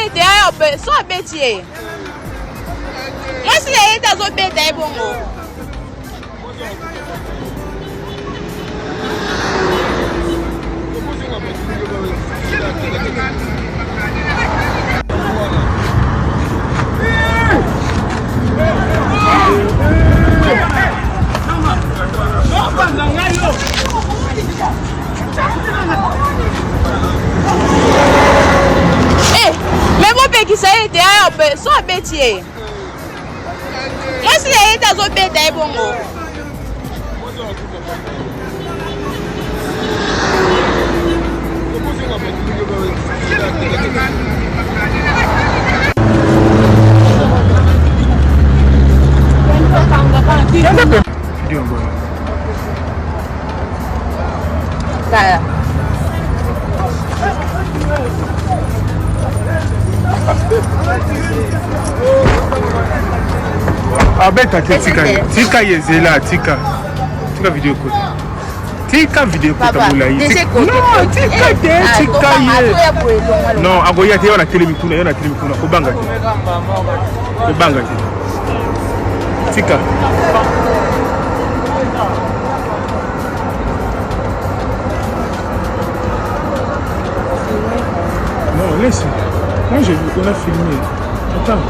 été à soit bêtier. Moi, si les états sont bêtés, bon. Mais mon pays qui s'est été à soit bêtier. Moi, si les états sont bêtés, bon. Abeta tika yezela tika video code tika video code mulai non tika ye non agoya te yona telemi kuna kubanga te tika non laisse moi on a filmé attends.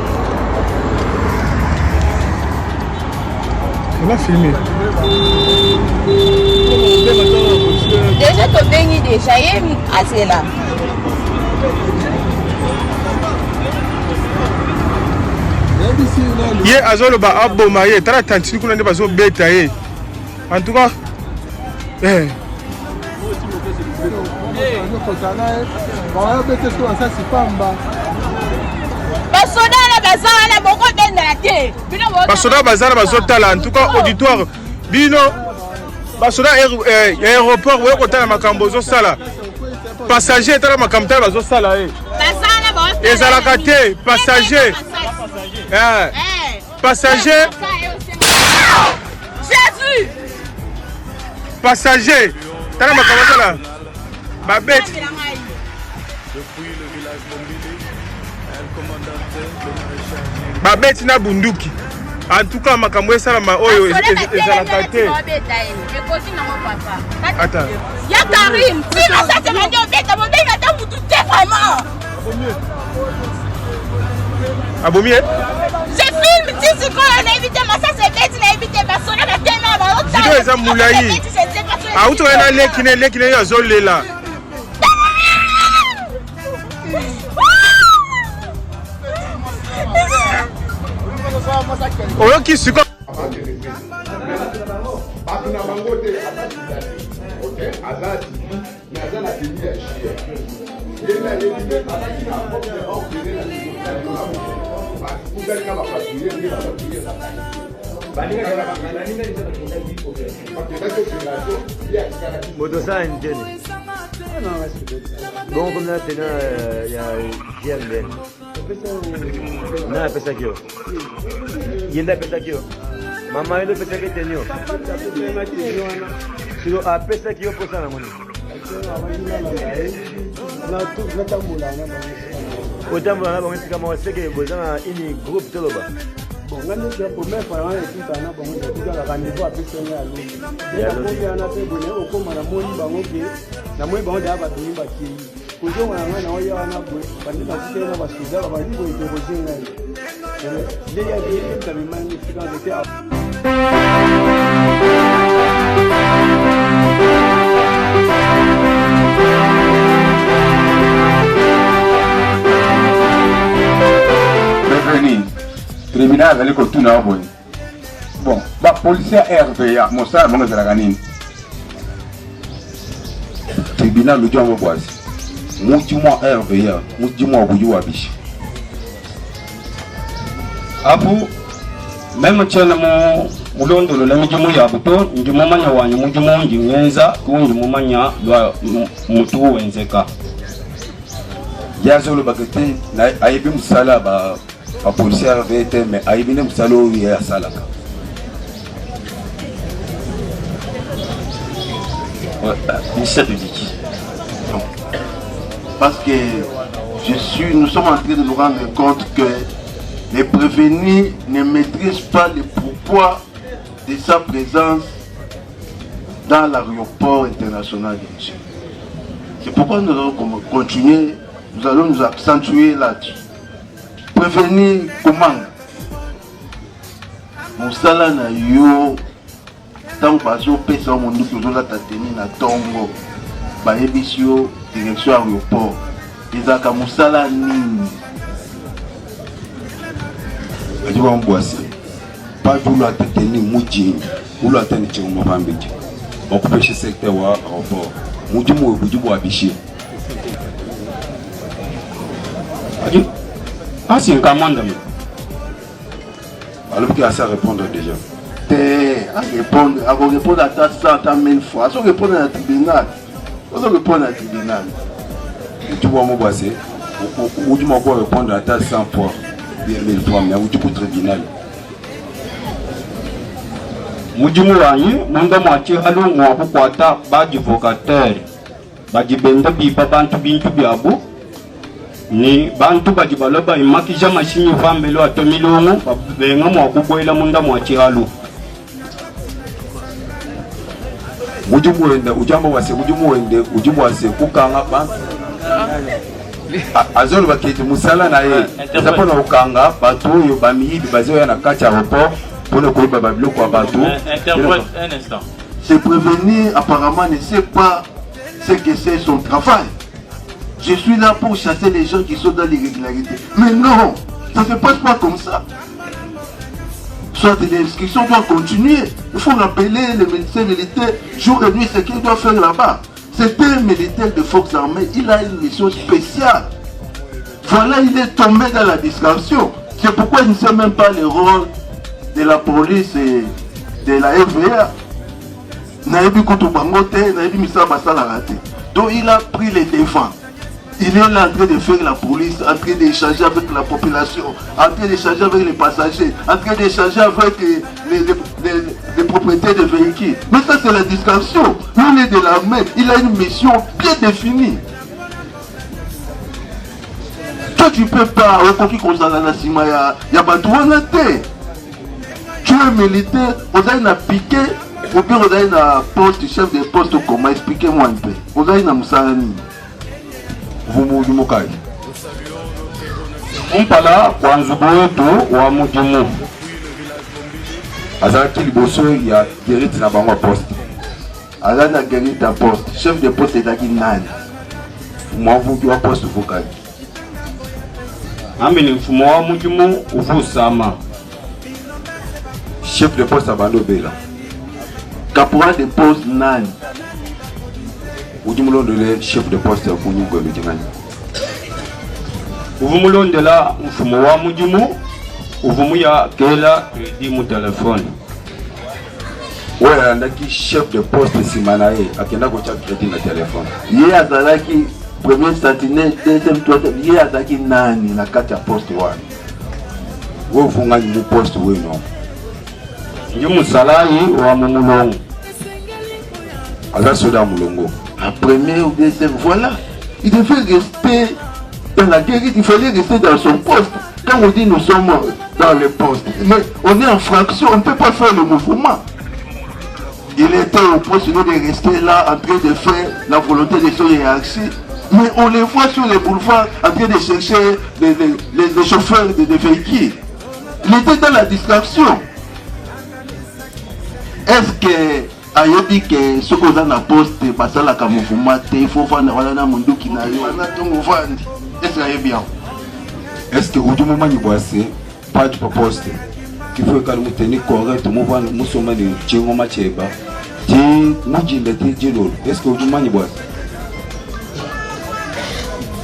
On a filmé. Déjà, tu as baigné déjà, assez là. Ye azolo ba aboma ye tara tantini kuna nde bazo beta ye. En tout cas, Basoda bazala bazotala en tout cas auditoire bino basoda aéroport we kotala makambo zo sala passager tala makambo tala bazo sala ezalaka te passager passager Jésus passager tala makambo tala babet babeti na bunduki en tout cas makambo esalama oyo ezalaka te. Attends. Ya Karim, si on s'est demandé au bête, mon bête attend vous tout vraiment. Abomié? Je filme si quand on a évité ma ça c'est bête, on a évité ma sonne la tellement vidéo eza mulai. Ah uto ena lekine ya zolela. Oyo ki siko bon, comme là, il y a GLB. Non, il ça qui est. Il y a ça qui est. Maman, il y a ça qui est. Il y a ça qui est pour ça. Autant pour la c'est comme c'est que vous avez une groupe de là-bas. Bon, là, c'est la première fois que tout un an, on a rendez-vous avec Sonia à Londres. Il y a un appel bonnet au com à la Moni Bangoké, la Moni Bangoké à Batoni Baki. Aujourd'hui, on a un aboué, parce que c'est un aboué, on va dire qu'il faut que il y a des gens qui m'ont magnifique dans le théâtre. Tribunal ali ko tuna boy. Bon, ba policier RVA mo sa mo ngazala kanini. Tribunal lu jongo kwasi. Muti mo RVA, muti mo bujuwa bishi. Abu même chana mo mulondo lo lami jumu ya buto njumo manya wanyu mujumo njingenza kunju mumanya lwa mutu wenzeka. Yazolo bakete na ayibi musala ba a policier RVT mais ayibi ne musalo ya salaka. Ouais, ministère public. Parce que nous sommes en train de nous rendre compte que les prévenus ne maîtrisent pas le pourquoi de sa présence dans l'aéroport international de Niger. C'est pourquoi nous allons continuer, nous allons nous accentuer là-dessus. Prévenir comment Moussala na yo tant bazo pesa mondu kozola tateni na tongo ba ebisio direction aéroport ezaka Moussala nini ajiwa mbwasi pas tout la tateni muji ou la tateni chongo mambiki okupesha secteur wa aéroport muji mu bujibu abishi aji asi nkamanda mi alors qu'il a ça répondre déjà. À répondre à ta 100 000 fois. À répondre à tribunal. À répondre à tribunal. Tu vois mon boissé. Ou tu m'as répondre à ta 100 fois. 1000 fois, mais où tu peux tribunal. Mujimu wanyi, munda mwachi halu mwapu kwata baji vocateur. Baji benda bipa bantu bintu biabu. Ni bantu baji baloba imakija mashini vambelo atomilungu benga mwakuboela munda mwachihalu ujimuende ujambo wase ujimuwase kukanga bantu azolo baketi musala na ye zapo na ukanga batu yo bamiyibi bazoya na kati ya aéroport pona koyiba babiloko ya batu. Un instant. Se prévenir apparemment ne sait pas ce que c'est son travail. Je suis là pour chasser les gens qui sont dans l'irrégularité. Mais non, ça ne se passe pas comme ça. Soit l'inscription doit continuer. Il faut rappeler les médecins militaires jour et nuit ce qu'ils doivent faire là-bas. C'est un militaire de forces armées. Il a une mission spéciale. Voilà, il est tombé dans la distraction. C'est pourquoi il ne sait même pas le rôle de la police et de la FVA. Naïbi Kotobangote, Naïbi Missa Bassalarate. Donc il a pris les devants. Il est là en train de faire la police, en train d'échanger avec la population, en train d'échanger avec les passagers, en train d'échanger avec les propriétaires de véhicules. Mais ça c'est la distraction. Nous on est de l'armée, il a une mission bien définie. Toi tu ne peux pas, il y a Bantouana. Tu es militaire, on a une piqué, ou bien on a une poste, chef de poste, comment expliquez-moi un peu. On a une Moussalani. Vumujumokai umpala kwa nzubu wetu wa mujimu azalaki liboso ya gerite na bango poste azali na gerite ya poste chef de poste ezalaki nani mwavuki wa poste vukai ambi ni mfumo wa mujimu uvusama chef de poste abando bela caporal de poste nani ujimulondele chef de poste ya kunyungu ya lujingani uvumulondela mfumo wa mujimu uvumu ya kela kredi mu telefone oyo alandaki chef de poste nsima na ye akenda kotya kredi na telefone ye azalaki premier sentinelle deuxième troisième ye azalaki nani na kati ya poste wana oyo ofungani mu poste weno ndi musalayi wa mumulongo aza soda ya mulongo. Un premier ou deuxième, voilà. Il devait rester dans la guerre, il fallait rester dans son poste. Quand on dit nous sommes dans le poste, mais on est en fraction, on ne peut pas faire le mouvement. Il était au poste sinon de rester là en train de faire la volonté de son hiérarchie. Mais on les voit sur les boulevards en train de chercher les chauffeurs de véhicules. Il était dans la distraction. Est-ce que ayobi ke soko za na poste basala ka mouvement te il faut vendre wala na munduki na yo na tongo vandi est-ce que ayobi bien est-ce que ujumu manyi boise page pa poste qu'il faut que nous tenir correct mouvement musoma de chengo macheba ti mujinde ti jelo est-ce que ujumu manyi boise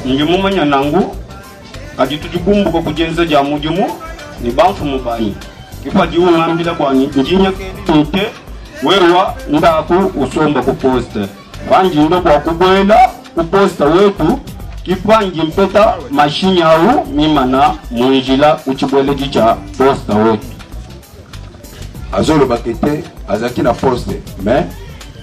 njumu manya nangu kati tujibumbuka kujenza ja mujumu ni banfu mubani kipa jiwu ngambila kwani njinya kete wewa ndaku usomba ku poste banji ndo kwa kubwela ku poste wetu kipanji mpeta mashini au mimana muijila uchibwele jicha poste wetu azolo bakete azaki na poste mais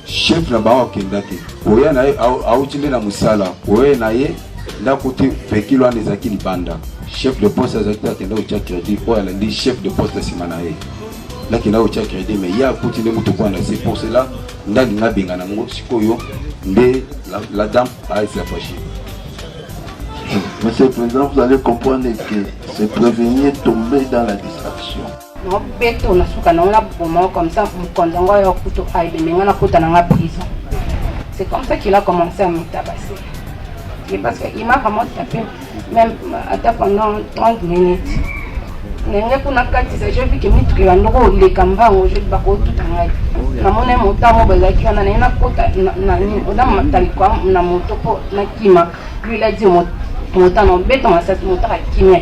chef na bango kendaki oya na ye au chinde na musala oya na ye D'un côté, Pekilo Anezaki Libanda, chef de poste Azaki Akenda Ocha Crédit, ou elle dit chef de poste Simanae. Là qui n'a Ocha Crédit, mais il y a continué Moutouana. C'est pour cela, Ndagina Benganango, Sikoyo, mais la dame a été fâchée. Monsieur le Président, vous allez comprendre que c'est prévenir tomber dans la distraction. Non, bête, on a comme ça, c'est comme ça qu'il a commencé à me tabasser. Et parce qu'il m'a vraiment tapé, même pendant 30 minutes. J'ai vu que les caméras ont joué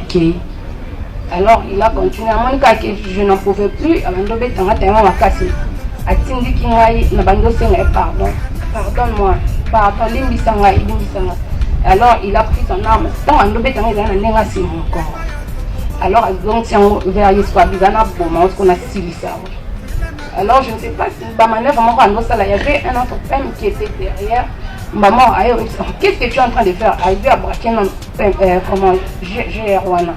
tout alors il a continué à me dire que je n'en pouvais plus. Pardonne-moi, alors il a pris son arme. Alors donc vers alors je ne sais pas si il y avait un autre femme qui était derrière. Maman, qu'est-ce que tu es en train de faire? Elle a braqué comment GR1.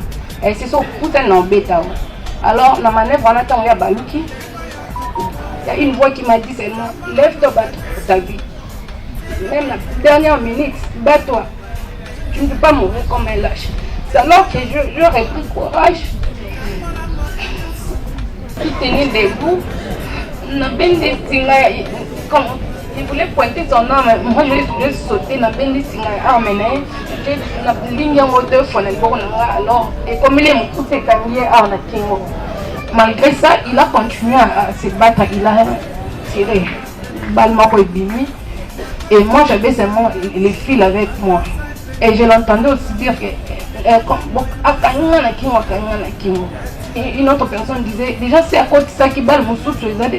Et c'est son putain d'embêtant. Alors la manœuvre on attend il y a Balouki. Il y a une voix qui m'a dit seulement lève-toi, bats-toi pour ta vie. Même la dernière minute, bats-toi. Tu ne peux pas mourir comme un lâche. C'est alors que j'aurais pris courage. Je tenais debout. Il voulait pointer son arme. Moi je sautais dans le arme. Alors, et comme il est mon coup malgré ça, il a continué à se battre. Il a tiré balle bimi. Et moi j'avais seulement les fils avec moi. Et je l'entendais aussi dire que et une autre personne disait déjà c'est à cause de ça qui balle mon souffle déjà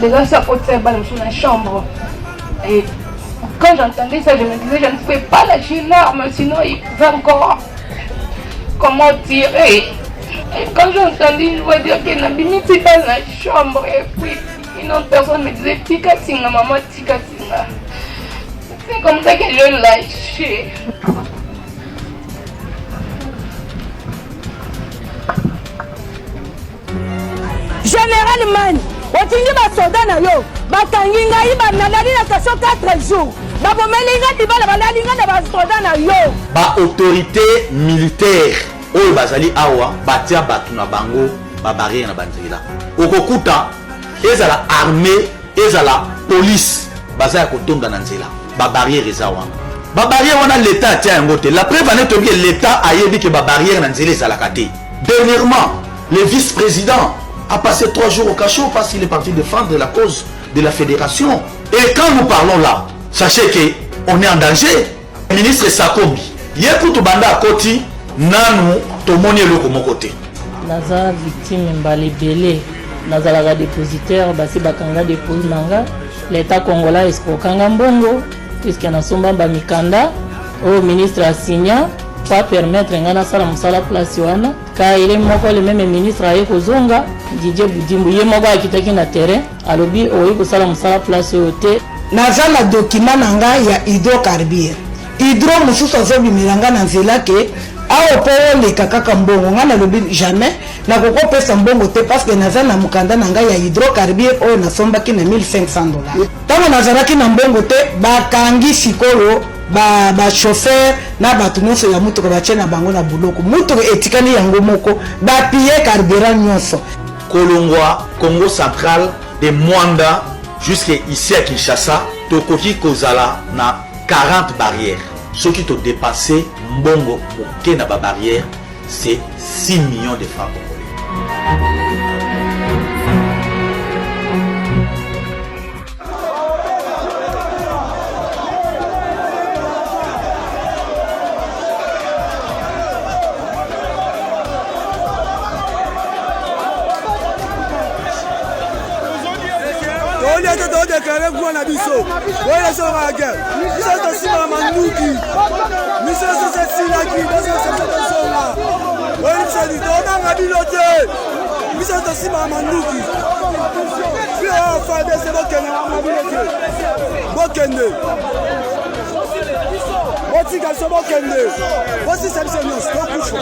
déjà c'est à cause de ça balle dans la chambre. Et quand j'entendais ça, je me disais, je ne pouvais pas lâcher l'arme, sinon il pouvait encore comment tirer. Et quand j'entendais, je voulais dire qu'il n'a pas mis dans la chambre. Et puis une autre personne me disait, Tika Singa, maman, Tika Singa. C'est comme ça que je lâchais. Général Man, on tingi ba soldat na yo, ba tangi ngai ba nalali na station 4 jours. Ba bomelinga dibala ba nalinga na ba soldat na yo. Ba autorité militaire oyo bazali awa batia batu na bango ba barrière na banzela. Okokuta ezala armée, ezala police bazaya kotonda na nzela. Ba barrière ezawa. Ba barrière wana l'état tia yango te. La preuve en est que l'état a yebi que ba barrière na nzela ezala kate. Dernièrement, le vice-président a passé 3 jours au cachot parce qu'il est parti défendre la cause de la fédération. Et quand nous parlons là, sachez qu'on est en danger. Le ministre Sakobi, Yekutu Banda Koti, Nanu, Tomoni Loko Mokote. Naza victime mbali belé, naza la dépositaire, basi bakanga dépose nanga, l'État congolais escrokanga mbongo, puisque na somba ba mikanda, au ministre a signé, pas permettre ngana sala musala place wana, car il est moko le même ministre aye kozonga, Didier Boudimbu ye moko akitaki na terrain, alobi oye kosala musala place yote. Naza na document nanga ya hydrocarbure. Hydro mususu azobimelanga na nzela ke awo po leka kaka mbongo ngana lobi jamais na koko pesa mbongo te parce que naza na mukanda nanga ya hydrocarbure oyo nasombaki na $1500. Tango nazalaki na mbongo te bakangi sikolo ba chauffeur na batu nyonso ya mutuka batie na bango na buloko mutuka etikani yango moko ba piller carburant nyonso. Kolongwa, Congo central, de Mwanda jusqu'ici à Kinshasa, tokoki kozala na 40 barrières. Ce qui t'a dépassé, mbongo pour na ba barrière, c'est 6 millions de francs congolais. On déclaré quoi na biso. Voilà ça va guerre. Ça c'est pas manduki. Nous c'est là qui dans cette zone là. Ouais, ça dit on a biloté. biso tosimba manduki puis FARDC bokende botika biso bokende bosisa biso nyonso tokufa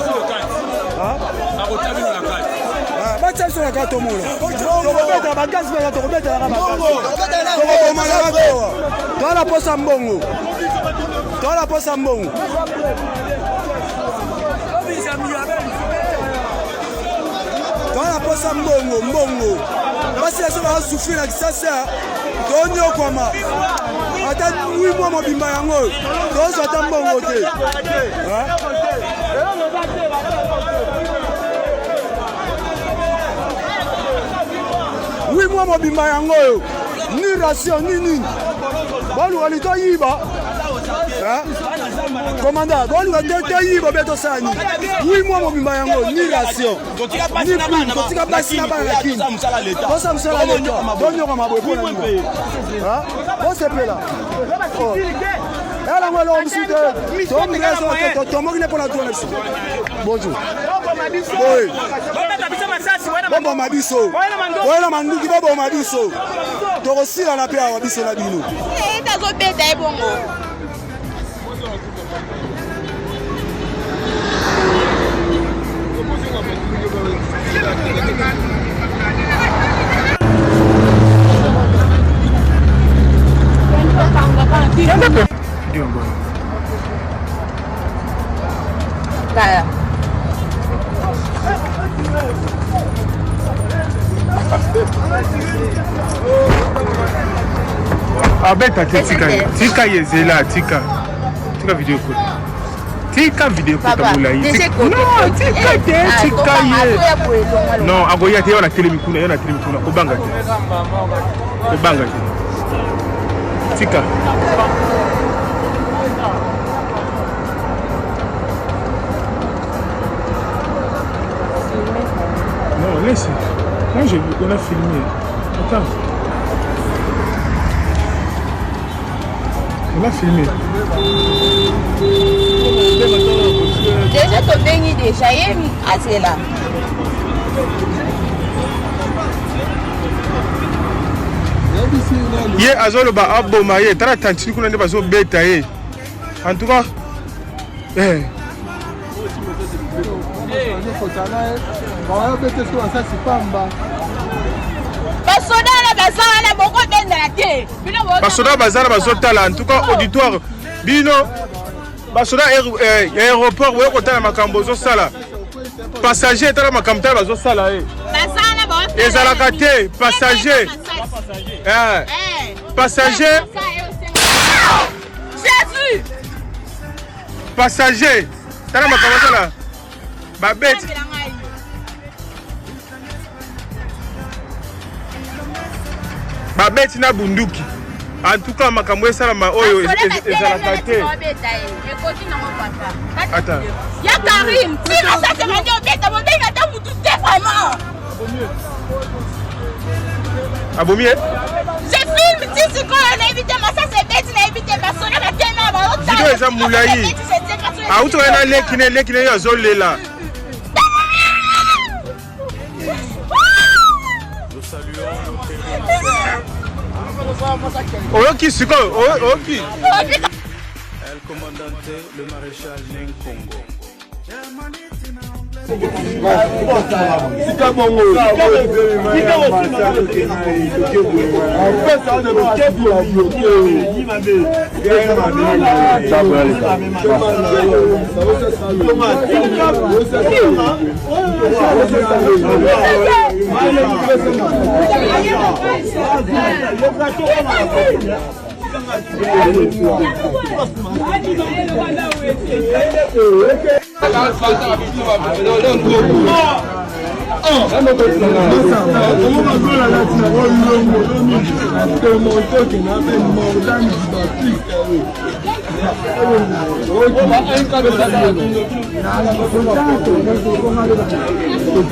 batia biso na kaka tomona tokobetela bagasi mpena tokobetelaka tokobomalaka towa toala posa mbongo toala posa mbongo toala posa mbongo basi biso bakasufri na kisasa tonyokwama ata 8 mois mobimba yango tozwa ata mbongo te mwa mobimba yango oyo ni ration nini boluka litoyiba komanda boluka toyiba be tosala nini wi mwa mobimba yango ni ration ni totika basi na bana lakini tosa mosala leta bonyoka mabwe mpona nini bosepela elango eloko mosusu te tomokile mpona tona biso bonjour boboma biso boyela manduki boboma biso tokosilana mpe awa biso na bino tazobeta ye bongo Kaya. Abeta tika yezela tika video ko tika video ko tamula yi non tika ye non agoya te ona telemikuna obanga te tika non laisse moi on a filmé attends on a filmé déjà ton béni déjà yemi assez là ye azoloba aboma ye tala tantini kuna nde bazobeta ye en tout cas basoda bazala bazotala en tout cas auditoire bino basoda aéroport boye kotala makambo ozosala passager tala makambo tala bazosala ye ezalaka te passager passager tala makambo ozosala babeti babeti na bunduki en tout cas makambo esalama oyo ezalaka te ata ya Karim sino sasa manje obeta mobenga ta mutu te vraiment abomi je filme tisi ko na éviter massa c'est bête na éviter basona na tena ba ota video eza mulayi auto na lekine yo azolela Oyoki sikoyo, oyoki. El comandante, le maréchal Nenkongo. Thank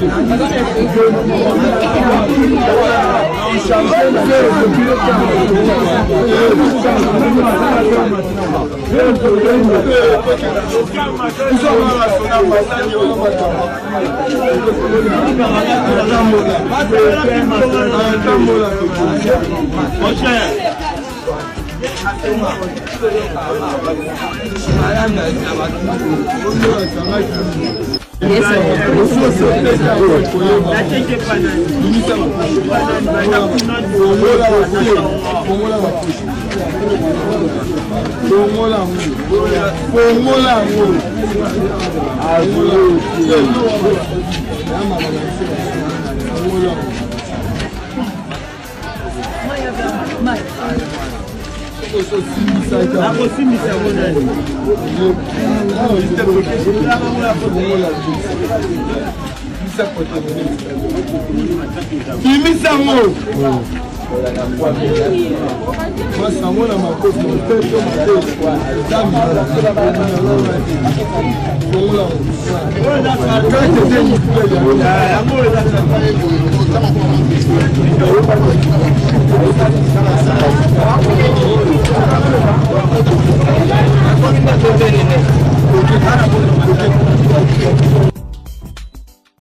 you.